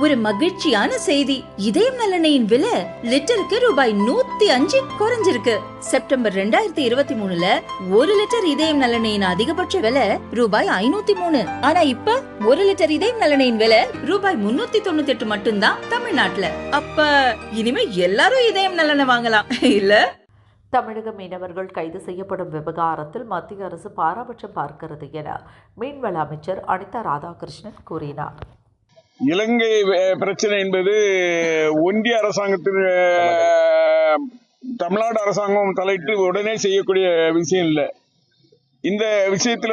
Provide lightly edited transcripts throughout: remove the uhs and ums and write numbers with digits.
ஒரு மகிழ்ச்சியான செய்தி. இதயம் நல்லெண்ணெயின் விலை லிட்டருக்கு ரூபாய் 105 குறைஞ்சிருக்கு. செப்டம்பர் 2023ல 1 லிட்டர் இதயம் நல்லெண்ணெயின் அதிகபட்ச விலை ரூபாய் 503. ஆனா இப்ப 1 லிட்டர் இதயம் நல்லெண்ணெயின் விலை ரூபாய் 398 மட்டும்தான் தமிழ்நாட்டுல. அப்ப இனிமே எல்லாரும் இதயம் நல்லெண்ணெய் வாங்கலாம் இல்ல? தமிழக மீனவர்கள் கைது செய்யப்படும் விவகாரத்தில் மத்திய அரசு பாரபட்சம் பார்க்கிறது என மீன்வள அமைச்சர் அனிதா ராதாகிருஷ்ணன் கூறினார். இலங்கை பிரச்சனை என்பது ஒன்றிய அரசாங்கத்தின் தமிழ்நாடு அரசாங்கம் தலையிட்டு உடனே செய்யக்கூடிய விஷயம் இல்லை. இந்த விஷயத்துல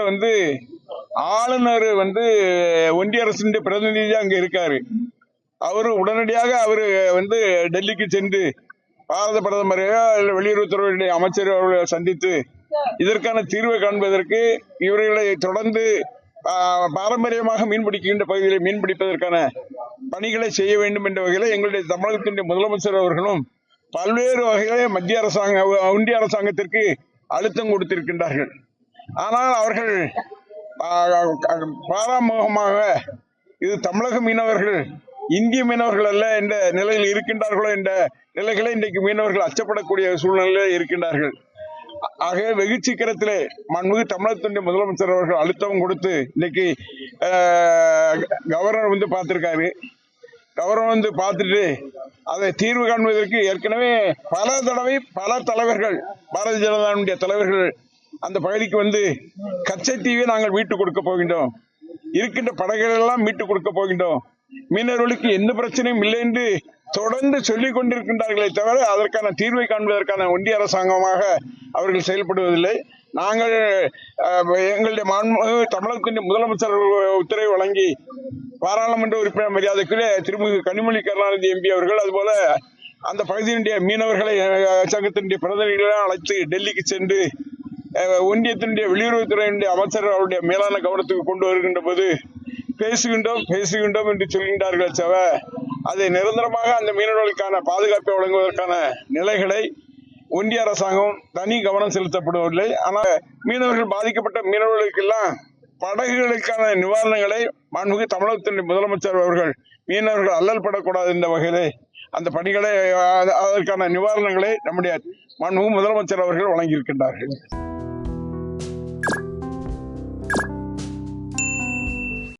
ஆளுநர் ஒன்றிய அரசின் பிரதிநிதியா அங்க இருக்காரு. அவரு உடனடியாக டெல்லிக்கு சென்று பாரத பிரதமரையோ வெளியுறவுத்துறை அமைச்சர் அவர்களை சந்தித்து இதற்கான தீர்வை காண்பதற்கு இவர்களை தொடர்ந்து பாரம்பரியமாக மீன்பிடிக்கின்ற பகுதிகளை மீன்பிடிப்பதற்கான பணிகளை செய்ய வேண்டும் என்ற வகையில் எங்களுடைய தமிழகத்தின் முதலமைச்சர் அவர்களும் பல்வேறு வகையிலே மத்திய ஒன்றிய அரசாங்கத்திற்கு அழுத்தம் கொடுத்திருக்கின்றார்கள். ஆனால் அவர்கள் பாராமுகமாக இது தமிழக மீனவர்கள் இந்திய மீனவர்கள் அல்ல என்ற நிலையில் இருக்கின்றார்களோ என்ற நிலைகளை இன்றைக்கு மீனவர்கள் அச்சப்படக்கூடிய சூழ்நிலையில் இருக்கின்றார்கள். ஆகவே வெகு சீக்கிரத்திலே மாண்புமிகு தமிழகத்தின் முதலமைச்சர் அவர்கள் அழுத்தம் கொடுத்து இன்னைக்கு கவர்னர் பார்த்திருக்காரு. கவர்னர் பார்த்துட்டு அதை தீர்வு காண்பதற்கு ஏற்கனவே பல தடவை பல தலைவர்கள் பாரதிய ஜனதாவுடைய தலைவர்கள் அந்த பகுதிக்கு கச்சத்தீவை நாங்கள் மீட்டுக் கொடுக்க போகின்றோம், இருக்கின்ற படகுகள் எல்லாம் மீட்டுக் கொடுக்க போகின்றோம், மீனவர்களுக்கு எந்த பிரச்சனையும் இல்லை என்று தொடர்ந்து சொல்லிக் கொண்டிருக்கின்றார்களே தவிர அதற்கான தீர்வை காண்பதற்கான ஒன்றிய அரசாங்கமாக அவர்கள் செயல்படுவதில்லை. நாங்கள் எங்களுடைய தமிழகத்தின் முதலமைச்சர் உத்தரவை வழங்கி பாராளுமன்ற உறுப்பினர் மரியாதைக்குரிய திருமிகு கனிமொழி கருணாநிதி எம்பி அவர்கள் அதுபோல அந்த பகுதியினுடைய மீனவர்களை சங்கத்தினுடைய பிரதிநிதிகளை அழைத்து டெல்லிக்கு சென்று ஒன்றியத்தினுடைய வெளியுறவுத்துறையினுடைய அமைச்சர் அவருடைய மேலான கவனத்துக்கு கொண்டு வருகின்ற போது பேசுகின்றோம் என்று சொல்கின்றார்களே தவிர அதை நிரந்தரமாக அந்த மீனவர்களுக்கான பாதுகாப்பை வழங்குவதற்கான நிலைகளை ஒன்றிய அரசாங்கம் தனி கவனம் செலுத்தப்படுவதில்லை. ஆனால் மீனவர்கள் பாதிக்கப்பட்ட மீனவர்களுக்கெல்லாம் படகுகளுக்கான நிவாரணங்களை மாண்புமிகு தமிழகத்தின் முதலமைச்சர் அவர்கள் மீனவர்கள் அல்லல் படக்கூடாது என்ற வகையிலே அந்த பணிகளை அதற்கான நிவாரணங்களை நம்முடைய மாண்புமிகு முதலமைச்சர் அவர்கள் வழங்கியிருக்கின்றார்கள்.